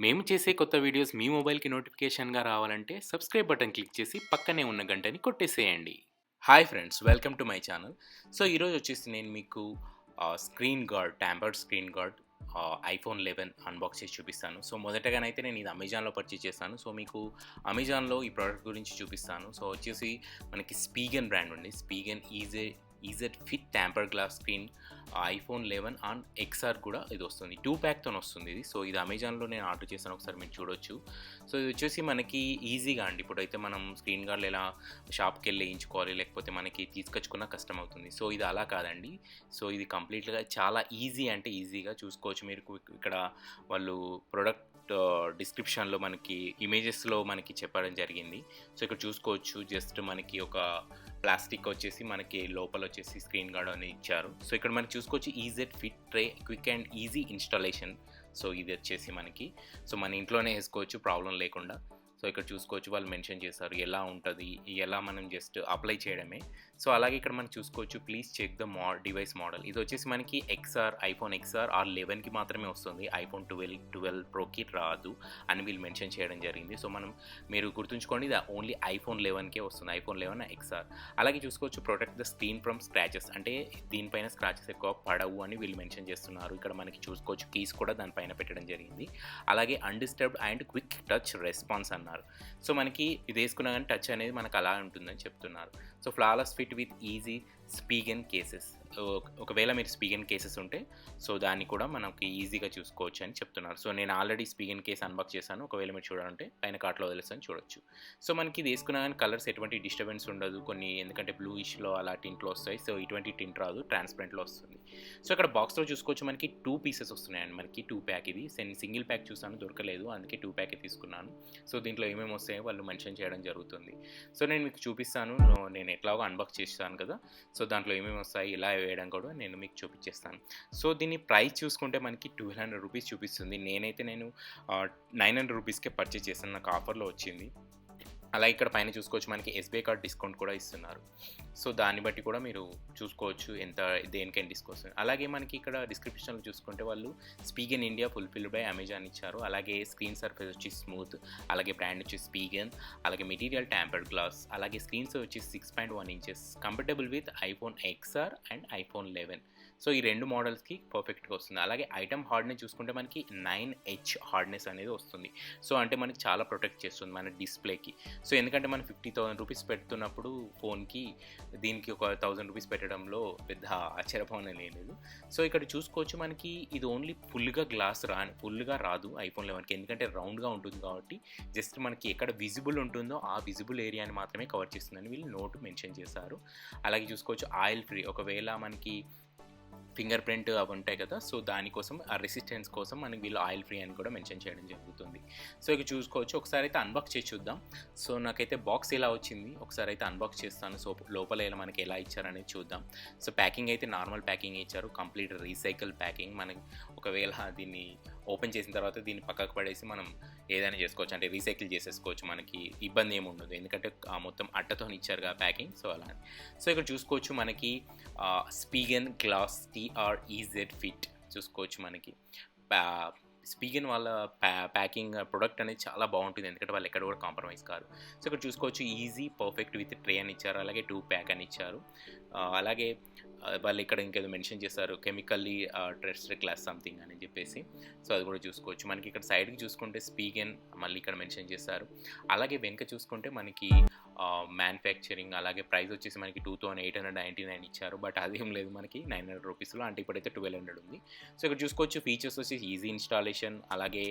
మేము చేసే కొత్త వీడియోస్ మీ మొబైల్‌కి నోటిఫికేషన్‌గా రావాలంటే సబ్స్క్రైబ్ బటన్ క్లిక్ చేసి పక్కనే ఉన్న గంటని కొట్టేసేయండి. Hi friends, welcome to my channel. So ఈరోజు వచ్చేసి నేను మీకు screen guard, tempered screen guard iPhone 11 unbox చేసి చూపిస్తాను. సో మొదటగానైతే నేను ఇది అమెజాన్‌లో పర్చేజ్ చేశాను. సో మీకు అమెజాన్‌లో ఈ ప్రోడక్ట్ గురించి చూపిస్తాను. సో వచ్చేసి మనకి స్పీగన్ బ్రాండ్ ఉంది. Spigen EZ fit temper glass screen iPhone 11 on XR కూడా ఇది వస్తుంది. 2 ప్యాక్‌తో వస్తుంది ఇది. సో ఇది అమెజాన్‌లో నేను ఆర్డర్ చేశాను, ఒకసారి మీరు చూడొచ్చు. సో ఇది వచ్చేసి మనకి ఈజీగా అండి. ఇప్పుడైతే మనం స్క్రీన్ గార్డ్‌లు ఎలా షాప్‌కెళ్ళి వేయించుకోవాలి, లేకపోతే మనకి తీసుకొచ్చుకున్న కష్టం అవుతుంది. సో ఇది అలా కాదండి. సో ఇది కంప్లీట్‌గా చాలా ఈజీ, అంటే ఈజీగా చూసుకోవచ్చు మీరు. ఇక్కడ వాళ్ళు ప్రొడక్ట్ డిస్క్రిప్షన్‌లో మనకి ఇమేజెస్‌లో మనకి చెప్పడం జరిగింది. సో ఇక్కడ చూసుకోవచ్చు, జస్ట్ మనకి ఒక ప్లాస్టిక్ వచ్చేసి మనకి లోపల వచ్చేసి స్క్రీన్ గార్డ్ అని ఇచ్చారు. సో ఇక్కడ మనకి చూసుకోవచ్చు EZ fit tray quick and easy installation. So ఇది వచ్చేసి మనకి మన ఇంట్లోనే వేసుకోవచ్చు ప్రాబ్లం లేకుండా. సో ఇక్కడ చూసుకోవచ్చు వాళ్ళు మెన్షన్ చేశారు ఎలా ఉంటుంది, ఎలా మనం జస్ట్ అప్లై చేయడమే. సో అలాగే ఇక్కడ మనం చూసుకోవచ్చు please check the device model. ఇది వచ్చేసి మనకి ఐఫోన్ ఎక్స్ఆర్ ఆర్ 11కి మాత్రమే వస్తుంది, ఐఫోన్ 12 ప్రోకి రాదు అని వీళ్ళు మెన్షన్ చేయడం జరిగింది. సో మీరు గుర్తుంచుకోండి, ఇది ఓన్లీ ఐఫోన్ 11కే వస్తుంది, ఐఫోన్ 11 ఎక్స్ఆర్. అలాగే చూసుకోవచ్చు protect the screen from scratches, అంటే దీనిపైన స్క్రాచెస్ ఎక్కువ పడవు అని వీళ్ళు మెన్షన్ చేస్తున్నారు. ఇక్కడ మనకి చూసుకోవచ్చు కీస్ కూడా దానిపైన పెట్టడం జరిగింది. అలాగే undisturbed and quick touch response అన్నారు. సో మనకి ఇది వేసుకున్నా కానీ టచ్ అనేది మనకు అలా ఉంటుందని చెప్తున్నారు. So flawless fit with easy Spigen cases. ఒకవేళ మీరు స్పీగన్ కేసెస్ ఉంటే సో దాన్ని కూడా మనకి ఈజీగా చూసుకోవచ్చు అని చెప్తున్నారు. సో నేను ఆల్రెడీ స్పీగన్ కేస్ అన్బాక్స్ చేశాను, ఒకవేళ మీరు చూడాలంటే పైన కార్ట్లో వదిలేస్తాను, చూడొచ్చు. సో మనకి ఇది వేసుకున్నా కానీ కలర్స్ ఎటువంటి డిస్టర్బెన్స్ ఉండదు కొన్ని, ఎందుకంటే బ్లూయిష్లో అలా టింట్లో వస్తాయి. సో ఇటువంటి టింట్ రాదు, ట్రాన్స్పరెంట్లో వస్తుంది. సో ఇక్కడ బాక్స్లో చూసుకోవచ్చు మనకి 2 పీసెస్ వస్తున్నాయండి. మనకి 2 ప్యాక్. ఇది సింగిల్ ప్యాక్ చూసాను, దొరకలేదు, అందుకే 2 ప్యాకే తీసుకున్నాను. సో దీంట్లో ఏమేమి వస్తాయో వాళ్ళు మెన్షన్ చేయడం జరుగుతుంది. సో నేను మీకు చూపిస్తాను, నేను ఎట్లాగో అన్బాక్స్ చేస్తాను కదా. సో దాంట్లో ఏమేమి వస్తాయి, ఇలా వేయడం కూడా నేను మీకు చూపించేస్తాను. సో దీని ప్రైస్ చూసుకుంటే మనకి 1200 రూపీస్ చూపిస్తుంది. నేను 900 రూపీస్కే పర్చేస్ చేశాను, నాకు ఆఫర్లో వచ్చింది. అలా ఇక్కడ పైన చూసుకోవచ్చు మనకి ఎస్బీఐ కార్డ్ డిస్కౌంట్ కూడా ఇస్తున్నారు. సో దాన్ని బట్టి కూడా మీరు చూసుకోవచ్చు ఎంత దేనికైనా డిస్కౌంట్. అలాగే మనకి ఇక్కడ డిస్క్రిప్షన్లో చూసుకుంటే వాళ్ళు Spigen India fulfilled by Amazon ఇచ్చారు. అలాగే స్క్రీన్ సర్ఫేస్ వచ్చి స్మూత్, అలాగే బ్రాండ్ వచ్చి స్పీగన్, అలాగే మెటీరియల్ ట్యాంపర్డ్ గ్లాస్, అలాగే స్క్రీన్స్ వచ్చి 6.1 inches, comfortable with iPhone XR and iPhone 11. So ఈ 2 మోడల్స్కి పర్ఫెక్ట్గా వస్తుంది. అలాగే ఐటమ్ హార్డ్నెస్ చూసుకుంటే మనకి 9H హార్డ్నెస్ అనేది వస్తుంది. సో అంటే మనకి చాలా ప్రొటెక్ట్ చేస్తుంది మన డిస్ప్లేకి. సో ఎందుకంటే మనం 50,000 రూపీస్ పెడుతున్నప్పుడు ఫోన్కి, దీనికి ఒక 1000 రూపీస్ పెట్టడంలో పెద్ద ఆశ్చర్యపోవడం లేదు. సో ఇక్కడ చూసుకోవచ్చు మనకి ఇది ఓన్లీ ఫుల్గా రాదు ఐఫోన్ 11కి, ఎందుకంటే రౌండ్గా ఉంటుంది కాబట్టి జస్ట్ మనకి ఎక్కడ విజిబుల్ ఉంటుందో ఆ విజిబుల్ ఏరియాని మాత్రమే కవర్ చేస్తుందని వీళ్ళు నోట్ మెన్షన్ చేశారు. అలాగే చూసుకోవచ్చు ఆయిల్ ఫ్రీ, ఒకవేళ మనకి ఫింగర్ ప్రింట్ అవి ఉంటాయి కదా, సో దానికోసం ఆ రెసిస్టెన్స్ కోసం మనకి వీళ్ళు ఆయిల్ ఫ్రీ అని కూడా మెన్షన్ చేయడం జరుగుతుంది. సో ఇక చూసుకోవచ్చు, ఒకసారి అయితే అన్బాక్స్ చేసి చూద్దాం. సో నాకైతే బాక్స్ ఎలా వచ్చింది ఒకసారి అయితే అన్బాక్స్ చేస్తాను. సో లోపల మనకి ఎలా ఇచ్చారనేది చూద్దాం. సో ప్యాకింగ్ అయితే నార్మల్ ప్యాకింగ్ ఇచ్చారు, కంప్లీట్ రీసైకిల్ ప్యాకింగ్. మనకి ఒకవేళ దీన్ని ఓపెన్ చేసిన తర్వాత దీన్ని పక్కకు పడేసి మనం ఏదైనా చేసుకోవచ్చు, అంటే రీసైకిల్ చేసేసుకోవచ్చు, మనకి ఇబ్బంది ఏమి ఉండదు, ఎందుకంటే మొత్తం అట్టతో ఇచ్చారు కదా ప్యాకింగ్. సో అలా. సో ఇక్కడ చూసుకోవచ్చు మనకి స్పీగన్ గ్లాస్ TREZ ఫిట్ చూసుకోవచ్చు. మనకి స్పీగన్ వాళ్ళ ప్యాకింగ్ ప్రొడక్ట్ అనేది చాలా బాగుంటుంది, ఎందుకంటే వాళ్ళు ఎక్కడ కూడా కాంప్రమైజ్ కాదు. సో ఇక్కడ చూసుకోవచ్చు ఈజీ పర్ఫెక్ట్ విత్ ట్రే అని ఇచ్చారు, అలాగే 2 ప్యాక్ అని ఇచ్చారు. అలాగే వాళ్ళు ఇక్కడ ఇంకేదో మెన్షన్ చేశారు, కెమికల్లీ ట్రెస్టెడ్ గ్లాస్ సంథింగ్ అని చెప్పేసి. సో అది కూడా చూసుకోవచ్చు. మనకి ఇక్కడ సైడ్కి చూసుకుంటే స్పీగన్ మళ్ళీ ఇక్కడ మెన్షన్ చేశారు. అలాగే వెనుక చూసుకుంటే మనకి మ్యానుఫ్యాక్చరింగ్, అలాగే ప్రైస్ వచ్చేసి మనకి 2899 ఇచ్చారు, బట్ అదేం లేదు మనకి 900 రూపీస్లో, అంటే ఇప్పుడైతే 1200 ఉంది. సో ఇక్కడ చూసుకోవచ్చు ఫీచర్స్ వచ్చేసి ఈజీ ఇన్స్టాలేషన్, అలాగే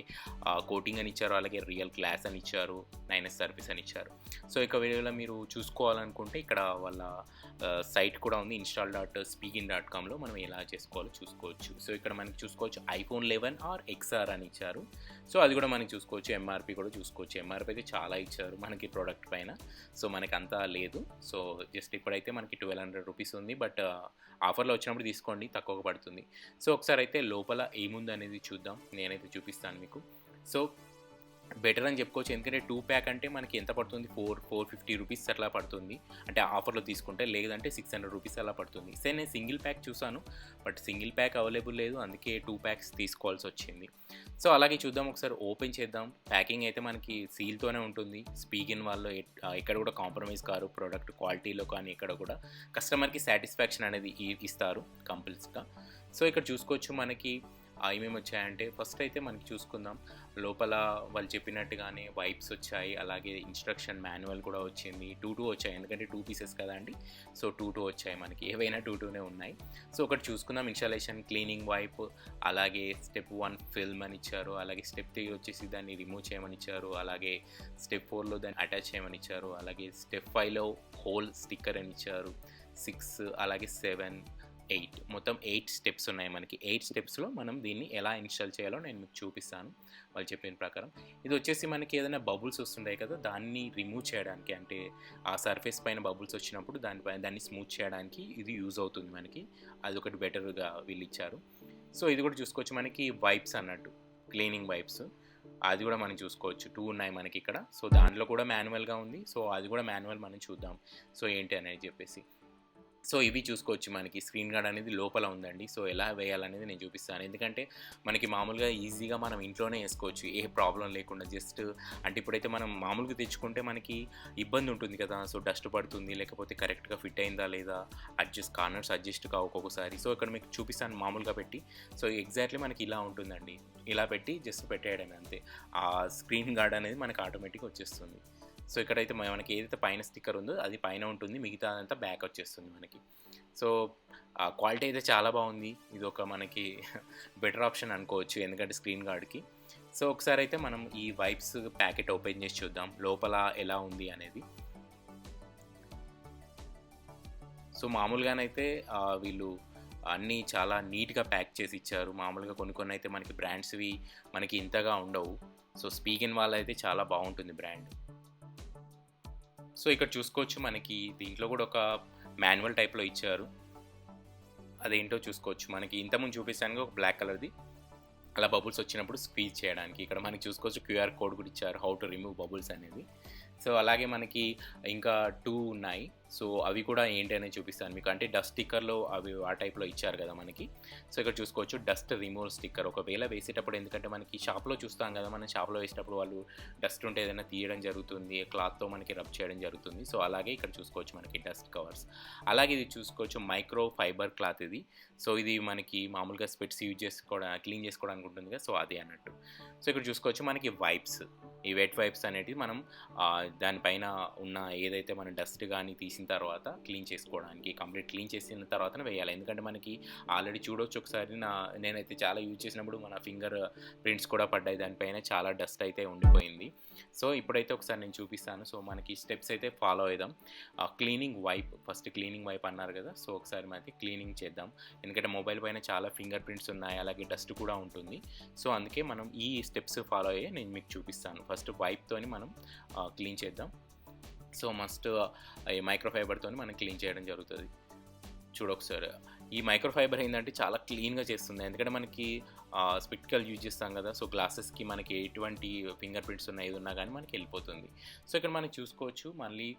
కోటింగ్ అని ఇచ్చారు, అలాగే రియల్ గ్లాస్ అని ఇచ్చారు, 9S సర్వీస్ అని ఇచ్చారు. సో ఇక వీడియోలో మీరు చూసుకోవాలనుకుంటే ఇక్కడ వాళ్ళ సైట్ కూడా ఉంది, install.speakin.comలో మనం ఎలా చేసుకోవాలో చూసుకోవచ్చు. సో ఇక్కడ మనకి చూసుకోవచ్చు ఐఫోన్ 11 ఆర్ ఎక్స్ఆర్ అని ఇచ్చారు. సో అది కూడా మనకి చూసుకోవచ్చు, ఎంఆర్పి కూడా చూసుకోవచ్చు. ఎంఆర్పి అయితే చాలా ఇచ్చారు మనకి ప్రోడక్ట్ పైన, సో మనకి అంతా లేదు. సో జస్ట్ ఇప్పుడైతే మనకి 1200 రూపీస్ ఉంది, బట్ ఆఫర్లో వచ్చినప్పుడు తీసుకోండి, తక్కువగా పడుతుంది. సో ఒకసారి అయితే లోపల ఏముంది అనేది చూద్దాం, నేనైతే చూపిస్తాను మీకు. సో బెటర్ అని చెప్పుకోవచ్చు. ఎందుకంటే 2 ప్యాక్ అంటే మనకి ఎంత పడుతుంది, 450 రూపీస్ అట్లా పడుతుంది. అంటే ఆఫర్‌లో తీసుకుంటే, లేదంటే 600 రూపీస్ అలా పడుతుంది. సరే నేను సింగిల్ ప్యాక్ చూసాను. బట్ సింగిల్ ప్యాక్ అవైలబుల్ లేదు. అందుకే 2 ప్యాక్స్ తీసుకోవాల్సొచ్చింది. సో అలాగే చూద్దాం, ఒకసారి ఓపెన్ చేద్దాం. ప్యాకింగ్ అయితే మనకి సీల్‌తోనే ఉంటుంది. స్పీకిన్ వాళ్ళు ఎక్కడ కూడా కాంప్రమైజ్ కారు. ప్రొడక్ట్ క్వాలిటీలో కానీ ఎక్కడ కూడా కస్టమర్‌కి సాటిస్ఫాక్షన్ అనేది ఇస్తారు కంపల్సరీగా. సో ఇక్కడ చూసుకోవచ్చు మనకి ఏమేమి వచ్చాయంటే, ఫస్ట్ అయితే మనకి చూసుకుందాం. లోపల వాళ్ళు చెప్పినట్టుగానే వైప్స్ వచ్చాయి, అలాగే ఇన్స్ట్రక్షన్ మాన్యువల్ కూడా వచ్చింది. 2 వచ్చాయి, ఎందుకంటే 2 పీసెస్ కదా అండి. సో 2 వచ్చాయి మనకి, ఏవైనా 2 ఉన్నాయి. సో ఒకటి చూసుకుందాం. ఇన్స్టాలేషన్ క్లీనింగ్ వైప్, అలాగే స్టెప్ 1 ఫిల్మ్ అని ఇచ్చారు, అలాగే స్టెప్ 3 వచ్చేసి దాన్ని రిమూవ్ చేయమని ఇచ్చారు, అలాగే స్టెప్ 4లో దాన్ని అటాచ్ చేయమని ఇచ్చారు, అలాగే స్టెప్ 5లో హోల్ స్టిక్కర్ అని ఇచ్చారు, 6 అలాగే 7 8 మొత్తం 8 స్టెప్స్ ఉన్నాయి మనకి. 8 స్టెప్స్లో మనం దీన్ని ఎలా ఇన్స్టాల్ చేయాలో నేను మీకు చూపిస్తాను వాళ్ళు చెప్పిన ప్రకారం. ఇది వచ్చేసి మనకి ఏదైనా బబుల్స్ వస్తుంటాయి కదా, దాన్ని రిమూవ్ చేయడానికి, అంటే ఆ సర్ఫేస్ పైన బబుల్స్ వచ్చినప్పుడు దాన్ని స్మూత్ చేయడానికి ఇది యూజ్ అవుతుంది మనకి. అదొకటి బెటర్గా వీళ్ళు ఇచ్చారు. సో ఇది కూడా చూసుకోవచ్చు మనకి, వైప్స్ అన్నట్టు, క్లీనింగ్ వైప్స్. అది కూడా మనం చూసుకోవచ్చు, 2 ఉన్నాయి మనకి ఇక్కడ. సో దాంట్లో కూడా మాన్యువల్గా ఉంది. సో అది కూడా మాన్యువల్ మనం చూద్దాం, సో ఏంటి అనేది చెప్పేసి. సో ఇవి చూసుకోవచ్చు మనకి. స్క్రీన్ గార్డ్ అనేది లోపల ఉందండి. సో ఎలా వేయాలనేది నేను చూపిస్తాను. ఎందుకంటే మనకి మామూలుగా ఈజీగా మనం ఇంట్లోనే వేసుకోవచ్చు, ఏ ప్రాబ్లం లేకుండా. జస్ట్ అంటే ఇప్పుడైతే మనం మామూలుగా తెచ్చుకుంటే మనకి ఇబ్బంది ఉంటుంది కదా. సో డస్ట్ పడుతుంది, లేకపోతే కరెక్ట్గా ఫిట్ అయిందా లేదా, కార్నర్స్ అడ్జస్ట్ కావు ఒక్కొక్కసారి. సో ఇక్కడ మీకు చూపిస్తాను మామూలుగా పెట్టి. సో ఎగ్జాక్ట్లీ మనకి ఇలా ఉంటుందండి. ఇలా పెట్టి జస్ట్ పెట్టేయడమే అంతే. ఆ స్క్రీన్ గార్డ్ అనేది మనకి ఆటోమేటిక్గా వచ్చేస్తుంది. సో ఇక్కడైతే మనకి ఏదైతే పైన స్టిక్కర్ ఉందో అది పైన ఉంటుంది, మిగతా అదంతా బ్యాక్ వచ్చేస్తుంది మనకి. సో క్వాలిటీ అయితే చాలా బాగుంది. ఇది ఒక మనకి బెటర్ ఆప్షన్ అనుకోవచ్చు, ఎందుకంటే స్క్రీన్ గార్డ్కి. సో ఒకసారి అయితే మనం ఈ వైప్స్ ప్యాకెట్ ఓపెన్ చేసి చూద్దాం లోపల ఎలా ఉంది అనేది. సో మామూలుగానైతే వీళ్ళు అన్నీ చాలా నీట్గా ప్యాక్ చేసి ఇచ్చారు. మామూలుగా కొన్ని అయితే మనకి బ్రాండ్స్వి మనకి ఇంతగా ఉండవు. సో స్పీకిన్ వాళ్ళైతే చాలా బాగుంటుంది బ్రాండ్. సో ఇక్కడ చూసుకోవచ్చు మనకి దీంట్లో కూడా ఒక మాన్యువల్ టైప్లో ఇచ్చారు. అదేంటో చూసుకోవచ్చు. మనకి ఇంతకుముందు చూపిస్తాను ఒక బ్లాక్ కలర్ది, అలా బబుల్స్ వచ్చినప్పుడు స్క్వీజ్ చేయడానికి. ఇక్కడ మనకి చూసుకోవచ్చు క్యూఆర్ కోడ్ కూడా ఇచ్చారు, హౌ టు రిమూవ్ బబుల్స్ అనేది. సో అలాగే మనకి ఇంకా 2 ఉన్నాయి. సో అవి కూడా ఏంటి అనేది చూపిస్తాను మీకు. అంటే డస్ట్ స్టిక్కర్లో అవి ఆ టైప్లో ఇచ్చారు కదా మనకి. సో ఇక్కడ చూసుకోవచ్చు డస్ట్ రిమూవల్ స్టిక్కర్. ఒకవేళ వేసేటప్పుడు, ఎందుకంటే మనకి షాప్లో చూస్తాం కదా, మనం షాప్లో వేసేటప్పుడు వాళ్ళు డస్ట్ ఉంటే ఏదైనా తీయడం జరుగుతుంది, క్లాత్తో మనకి రబ్ చేయడం జరుగుతుంది. సో అలాగే ఇక్కడ చూసుకోవచ్చు మనకి డస్ట్ కవర్స్. అలాగే ఇది చూసుకోవచ్చు మైక్రో ఫైబర్ క్లాత్ ఇది. సో ఇది మనకి మామూలుగా స్పెట్స్ యూజ్ క్లీన్ చేసుకోవడానికి ఉంటుంది కదా, సో అది అన్నట్టు. సో ఇక్కడ చూసుకోవచ్చు మనకి వైప్స్. ఈ వెట్ వైప్స్ అనేటివి మనం దానిపైన ఉన్న ఏదైతే మన డస్ట్ కానీ తీసిన తర్వాత క్లీన్ చేసుకోవడానికి, కంప్లీట్ క్లీన్ చేసిన తర్వాతనే వేయాలి. ఎందుకంటే మనకి ఆల్రెడీ చూడవచ్చు ఒకసారి, నేనైతే చాలా యూజ్ చేసినప్పుడు మన ఫింగర్ ప్రింట్స్ కూడా పడ్డాయి దానిపైన, చాలా డస్ట్ అయితే ఉండిపోయింది. సో ఇప్పుడైతే ఒకసారి నేను చూపిస్తాను. సో మనకి స్టెప్స్ అయితే ఫాలో అవుదాం. Cleaning wipe, first cleaning wipe అన్నారు కదా, సో ఒకసారి మనకి క్లీనింగ్ చేద్దాం. ఎందుకంటే మొబైల్ పైన చాలా ఫింగర్ ప్రింట్స్ ఉన్నాయి, అలాగే డస్ట్ కూడా ఉంటుంది. సో అందుకే మనం ఈ స్టెప్స్ ఫాలో అయ్యి నేను మీకు చూపిస్తాను. ఫస్ట్ వైప్తోని మనం క్లీన్ చేద్దాం. సో మస్ట్ ఈ మైక్రోఫైబర్తో మనం క్లీన్ చేయడం జరుగుతుంది. చూడొకసారి. ఈ మైక్రోఫైబర్ ఏంటంటే చాలా క్లీన్గా చేస్తుంది. ఎందుకంటే మనకి స్పెక్టికల్ యూజ్ చేస్తాం కదా, సో గ్లాసెస్కి మనకి ఎటువంటి ఫింగర్ ప్రింట్స్ ఉన్నాయి ఏది ఉన్నా కానీ మనకి వెళ్ళిపోతుంది. సో ఇక్కడ మనం చూసుకోవచ్చు, మళ్ళీ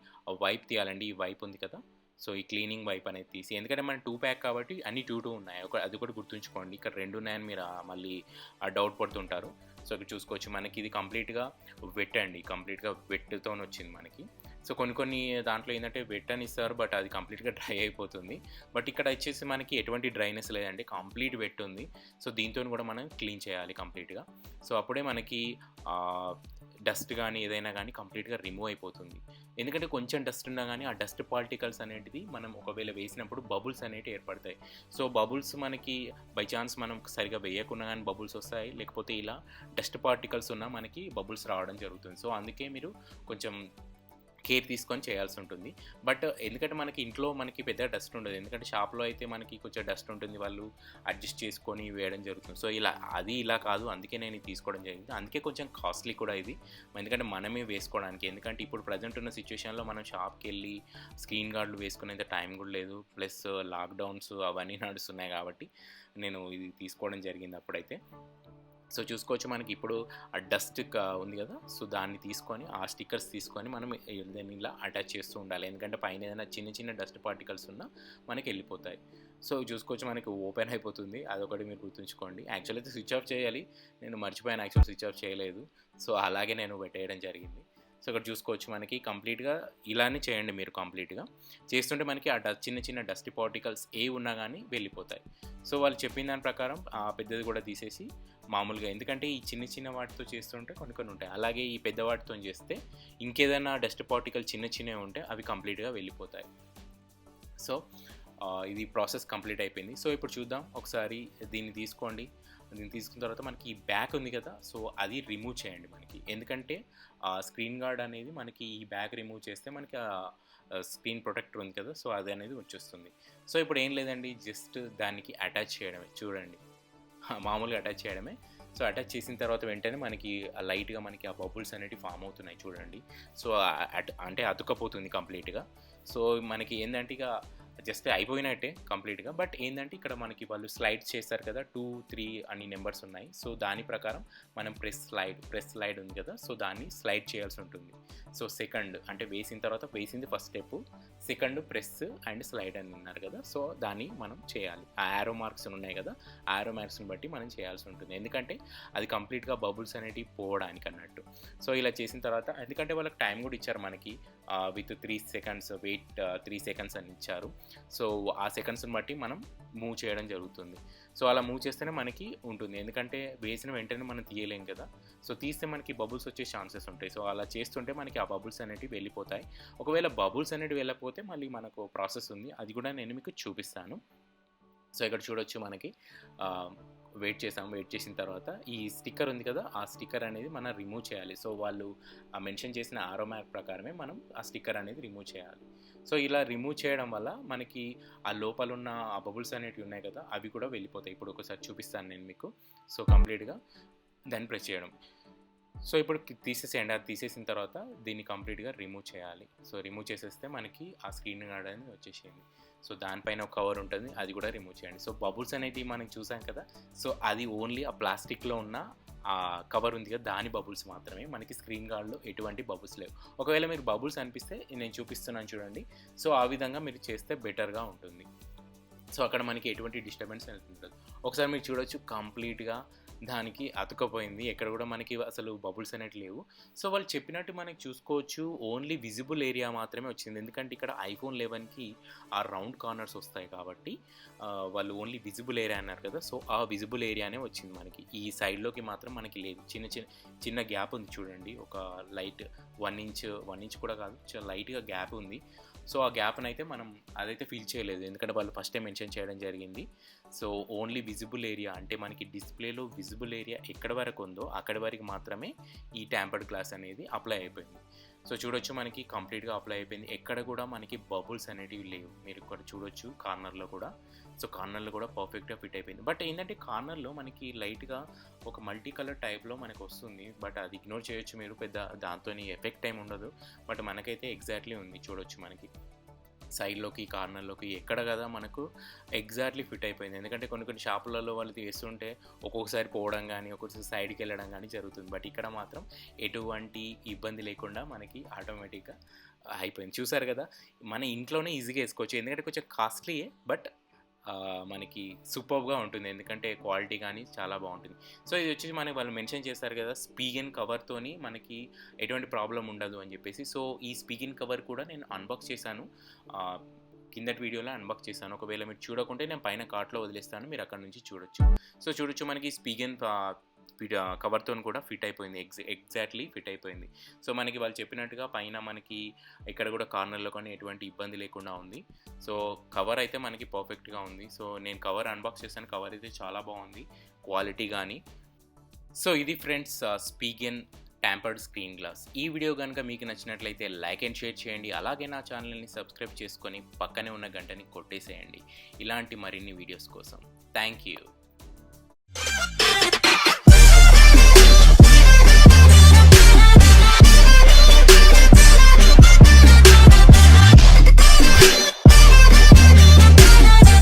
వైప్ తీయాలండి. ఈ వైప్ ఉంది కదా, సో ఈ క్లీనింగ్ వైప్ అనేది తీసి, ఎందుకంటే మన 2 ప్యాక్ కాబట్టి అన్ని 2 ఉన్నాయి. అది కూడా గుర్తుంచుకోండి. ఇక్కడ 2 ఉన్నాయని మీరు మళ్ళీ డౌట్ పడుతుంటారు. సో ఇక్కడ చూసుకోవచ్చు మనకి ఇది కంప్లీట్గా వెట్ అండి, కంప్లీట్గా వెట్తో వచ్చింది మనకి. సో కొన్ని దాంట్లో ఏంటంటే వెట్ అని ఇస్తారు, బట్ అది కంప్లీట్గా డ్రై అయిపోతుంది. బట్ ఇక్కడ వచ్చేసి మనకి ఎటువంటి డ్రైనెస్ లేదండి, కంప్లీట్ వెట్ ఉంది. సో దీంతో కూడా మనం క్లీన్ చేయాలి కంప్లీట్గా. సో అప్పుడే మనకి డస్ట్ కానీ ఏదైనా కానీ కంప్లీట్గా రిమూవ్ అయిపోతుంది. ఎందుకంటే కొంచెం డస్ట్ ఉన్నా కానీ ఆ డస్ట్ పార్టికల్స్ అనేటిది మనం ఒకవేళ వేసినప్పుడు బబుల్స్ అనేవి ఏర్పడతాయి. సో బబుల్స్ మనకి బై ఛాన్స్ మనం సరిగా వేయకుండా కానీ బబుల్స్ వస్తాయి, లేకపోతే ఇలా డస్ట్ పార్టికల్స్ ఉన్నా మనకి బబుల్స్ రావడం జరుగుతుంది. సో అందుకే మీరు కొంచెం కేర్ తీసుకొని చేయాల్సి ఉంటుంది. బట్ ఎందుకంటే మనకి ఇంట్లో మనకి పెద్ద డస్ట్ ఉండదు, ఎందుకంటే షాప్లో అయితే మనకి కొంచెం డస్ట్ ఉంటుంది, వాళ్ళు అడ్జస్ట్ చేసుకొని వేయడం జరుగుతుంది. సో ఇలా కాదు, అందుకే నేను ఇది తీసుకోవడం జరిగింది. అందుకే కొంచెం కాస్ట్లీ కూడా ఇది, ఎందుకంటే మనమే వేసుకోవడానికి. ఎందుకంటే ఇప్పుడు ప్రజెంట్ ఉన్న సిచ్యువేషన్లో మనం షాప్కి వెళ్ళి స్క్రీన్ గార్డులు వేసుకునేంత టైం కూడా లేదు, ప్లస్ లాక్డౌన్స్ అవన్నీ నడుస్తున్నాయి కాబట్టి నేను ఇది తీసుకోవడం జరిగింది అప్పుడైతే. సో చూసుకోవచ్చు మనకి ఇప్పుడు ఆ డస్ట్ ఉంది కదా, సో దాన్ని తీసుకొని ఆ స్టిక్కర్స్ తీసుకొని మనం దాన్ని ఇలా అటాచ్ చేస్తూ ఉండాలి. ఎందుకంటే పైన ఏదైనా చిన్న చిన్న డస్ట్ పార్టికల్స్ ఉన్నా మనకి వెళ్ళిపోతాయి. సో చూసుకోవచ్చు మనకి ఓపెన్ అయిపోతుంది, అదొకటి మీరు గుర్తుంచుకోండి. యాక్చువల్ అయితే స్విచ్ ఆఫ్ చేయాలి, నేను మర్చిపోయాను, యాక్చువల్ స్విచ్ ఆఫ్ చేయలేదు. సో అలాగే నేను పెట్టేయడం జరిగింది. సో ఇక్కడ చూసుకోవచ్చు మనకి కంప్లీట్గా ఇలానే చేయండి మీరు. కంప్లీట్గా చేస్తుంటే మనకి ఆ చిన్న చిన్న డస్ట్ పార్టికల్స్ ఏ ఉన్నా కానీ వెళ్ళిపోతాయి. సో వాళ్ళు చెప్పిన దాని ప్రకారం ఆ పెద్దది కూడా తీసేసి మామూలుగా, ఎందుకంటే ఈ చిన్న చిన్న వాటితో చేస్తుంటే కొన్ని కొన్ని ఉంటాయి, అలాగే ఈ పెద్ద వాటితో చేస్తే ఇంకేదైనా డస్ట్ పార్టికల్ చిన్న చిన్నవి ఉంటే అవి కంప్లీట్గా వెళ్ళిపోతాయి. సో ఇది ప్రాసెస్ కంప్లీట్ అయిపోయింది. సో ఇప్పుడు చూద్దాం ఒకసారి. దీన్ని తీసుకోండి, దీన్ని తీసుకున్న తర్వాత మనకి ఈ బ్యాక్ ఉంది కదా, సో అది రిమూవ్ చేయండి మనకి. ఎందుకంటే స్క్రీన్ గార్డ్ అనేది మనకి ఈ బ్యాక్ రిమూవ్ చేస్తే మనకి స్క్రీన్ ప్రొటెక్టర్ ఉంది కదా, సో అది అనేది వచ్చేస్తుంది. సో ఇప్పుడు ఏం లేదండి, జస్ట్ దానికి అటాచ్ చేయడమే. చూడండి, మామూలుగా అటాచ్ చేయడమే. సో అటాచ్ చేసిన తర్వాత వెంటనే మనకి లైట్గా మనకి ఆ బబుల్స్ అనేవి ఫామ్ అవుతున్నాయి చూడండి. సో అంటే అతుక్కపోతుంది కంప్లీట్గా. సో మనకి ఏంటంటే ఇక జస్ట్ అయిపోయినట్టే కంప్లీట్గా. బట్ ఏంటంటే ఇక్కడ మనకి వాళ్ళు స్లైడ్స్ చేస్తారు కదా, 2, 3 అన్ని నెంబర్స్ ఉన్నాయి. సో దాని ప్రకారం మనం ప్రెస్ స్లైడ్ ఉంది కదా, సో దాన్ని స్లైడ్ చేయాల్సి ఉంటుంది. సో సెకండ్ అంటే వేసిన తర్వాత, వేసింది first step, second press and slide అని ఉన్నారు కదా, సో దాన్ని మనం చేయాలి. ఆ యారో మార్క్స్ ఉన్నాయి కదా, ఆ యారో మార్క్స్ని బట్టి మనం చేయాల్సి ఉంటుంది. ఎందుకంటే అది కంప్లీట్గా బబుల్స్ అనేటివి పోవడానికి అన్నట్టు. సో ఇలా చేసిన తర్వాత, ఎందుకంటే వాళ్ళకి టైం కూడా ఇచ్చారు మనకి, విత్ 3 seconds వెయిట్, 3 seconds అని ఇచ్చారు. సో ఆ సెకండ్స్ని బట్టి మనం మూవ్ చేయడం జరుగుతుంది. సో అలా మూవ్ చేస్తేనే మనకి ఉంటుంది, ఎందుకంటే వేసిన వెంటనే మనం తీయలేం కదా. సో తీస్తే మనకి బబుల్స్ వచ్చే ఛాన్సెస్ ఉంటాయి. సో అలా చేస్తుంటే మనకి ఆ బబుల్స్ అనేటివి వెళ్ళిపోతాయి. ఒకవేళ బబుల్స్ అనేటివి వెళ్ళకపోతే మళ్ళీ మనకు ప్రాసెస్ ఉంది, అది కూడా నేను మీకు చూపిస్తాను. సో ఇక్కడ చూడొచ్చు మనకి వెయిట్ చేసిన తర్వాత ఈ స్టిక్కర్ ఉంది కదా, ఆ స్టిక్కర్ అనేది మనం రిమూవ్ చేయాలి. సో వాళ్ళు మెన్షన్ చేసిన ఆరో మ్యాప్ ప్రకారమే మనం ఆ స్టిక్కర్ అనేది రిమూవ్ చేయాలి. సో ఇలా రిమూవ్ చేయడం వల్ల మనకి ఆ లోపల ఉన్న ఆ బబుల్స్ అనేటివి ఉన్నాయి కదా, అవి కూడా వెళ్ళిపోతాయి. ఇప్పుడు ఒకసారి చూపిస్తాను నేను మీకు. సో కంప్లీట్గా దాన్ని ప్రెస్ చేయడం. సో ఇప్పుడు తీసేసేయండి. అది తీసేసిన తర్వాత దీన్ని కంప్లీట్గా రిమూవ్ చేయాలి. సో రిమూవ్ చేసేస్తే మనకి ఆ స్క్రీన్ గార్డ్ అనేది వచ్చేసింది. సో దానిపైన ఒక కవర్ ఉంటుంది, అది కూడా రిమూవ్ చేయండి. సో బబుల్స్ అనేవి మనం చూసాం కదా, సో అది ఓన్లీ ఆ ప్లాస్టిక్లో ఉన్న ఆ కవర్ ఉంది కదా, దాని బబుల్స్ మాత్రమే. మనకి స్క్రీన్ గార్డ్లో ఎటువంటి బబుల్స్ లేవు. ఒకవేళ మీకు బబుల్స్ అనిపిస్తే నేను చూపిస్తున్నాను చూడండి. సో ఆ విధంగా మీరు చేస్తే బెటర్గా ఉంటుంది. సో అక్కడ మనకి ఎటువంటి డిస్టర్బెన్స్ ఉంటుంది. ఒకసారి మీరు చూడొచ్చు, కంప్లీట్గా దానికి అతుకపోయింది, ఎక్కడ కూడా మనకి అసలు బబుల్స్ అనేవి లేవు. సో వాళ్ళు చెప్పినట్టు మనకి చూసుకోవచ్చు, ఓన్లీ విజిబుల్ ఏరియా మాత్రమే వచ్చింది. ఎందుకంటే ఇక్కడ iPhone 11కి ఆ రౌండ్ కార్నర్స్ వస్తాయి కాబట్టి వాళ్ళు ఓన్లీ విజిబుల్ ఏరియా అన్నారు కదా, సో ఆ విజిబుల్ ఏరియానే వచ్చింది మనకి. ఈ సైడ్లోకి మాత్రం మనకి లేదు. చిన్న గ్యాప్ ఉంది చూడండి, ఒక లైట్ 1 inch కూడా కాదు, చాలా లైట్గా గ్యాప్ ఉంది. సో ఆ గ్యాప్ని అయితే మనం అదైతే ఫీల్ చేయలేదు, ఎందుకంటే వాళ్ళు ఫస్టే మెన్షన్ చేయడం జరిగింది. సో ఓన్లీ విజిబుల్ ఏరియా అంటే మనకి డిస్ప్లేలో విజిబుల్ ఏరియా ఎక్కడి వరకు ఉందో అక్కడి వరకు మాత్రమే ఈ ట్యాంపర్డ్ గ్లాస్ అనేది అప్లై అయిపోయింది. సో చూడొచ్చు మనకి కంప్లీట్గా అప్లై అయిపోయింది. ఎక్కడ కూడా మనకి బబుల్స్ అనేటివి లేవు. మీరు ఇక్కడ చూడొచ్చు కార్నర్లో కూడా. సో కార్నర్లో కూడా పర్ఫెక్ట్గా ఫిట్ అయిపోయింది. బట్ ఏంటంటే కార్నర్లో మనకి లైట్గా ఒక మల్టీ కలర్ టైప్లో మనకు వస్తుంది. బట్ అది ఇగ్నోర్ చేయొచ్చు మీరు, పెద్ద దాంతో ఎఫెక్ట్ ఏమి ఉండదు. బట్ మనకైతే ఎగ్జాక్ట్లీ ఉంది. చూడొచ్చు మనకి సైడ్లోకి కార్నర్లోకి ఎక్కడ కదా మనకు ఎగ్జాక్ట్లీ ఫిట్ అయిపోయింది. ఎందుకంటే కొన్ని షాపులలో వాళ్ళు తీస్తుంటే ఒక్కొక్కసారి పోవడం కానీ, ఒక్కొక్కసారి సైడ్కి వెళ్ళడం కానీ జరుగుతుంది. బట్ ఇక్కడ మాత్రం ఎటువంటి ఇబ్బంది లేకుండా మనకి ఆటోమేటిక్గా అయిపోయింది. చూసారు కదా, మన ఇంట్లోనే ఈజీగా వేసుకోవచ్చు. ఎందుకంటే కొంచెం కాస్ట్లీయే, బట్ మనకి సూపర్గా ఉంటుంది, ఎందుకంటే క్వాలిటీ కానీ చాలా బాగుంటుంది. సో ఇది వచ్చేసి మనకి వాళ్ళు మెన్షన్ చేస్తారు కదా, స్పీగన్ కవర్తోని మనకి ఎటువంటి ప్రాబ్లం ఉండదు అని చెప్పేసి. సో ఈ స్పీగన్ కవర్ కూడా నేను అన్బాక్స్ చేశాను, కిందటి వీడియోలో అన్బాక్స్ చేశాను. ఒకవేళ మీరు చూడకుంటే నేను పైన కార్ట్లో వదిలేస్తాను, మీరు అక్కడ నుంచి చూడొచ్చు. సో చూడొచ్చు మనకి స్పీగన్ కవర్తో కూడా ఫిట్ అయిపోయింది, ఎగ్జాక్ట్లీ ఫిట్ అయిపోయింది. సో మనకి వాళ్ళు చెప్పినట్టుగా పైన మనకి ఇక్కడ కూడా కార్నర్లో కానీ ఎటువంటి ఇబ్బంది లేకుండా ఉంది. సో కవర్ అయితే మనకి పర్ఫెక్ట్గా ఉంది. సో నేను కవర్ అన్బాక్స్ చేశాను, కవర్ అయితే చాలా బాగుంది క్వాలిటీ కానీ. సో ఇది friends Spigen tampered screen glass. ఈ వీడియో కనుక మీకు నచ్చినట్లయితే లైక్ అండ్ షేర్ చేయండి. అలాగే నా ఛానల్ని సబ్స్క్రైబ్ చేసుకొని పక్కనే ఉన్న గంటని కొట్టేసేయండి ఇలాంటి మరిన్ని వీడియోస్ కోసం. Thank you.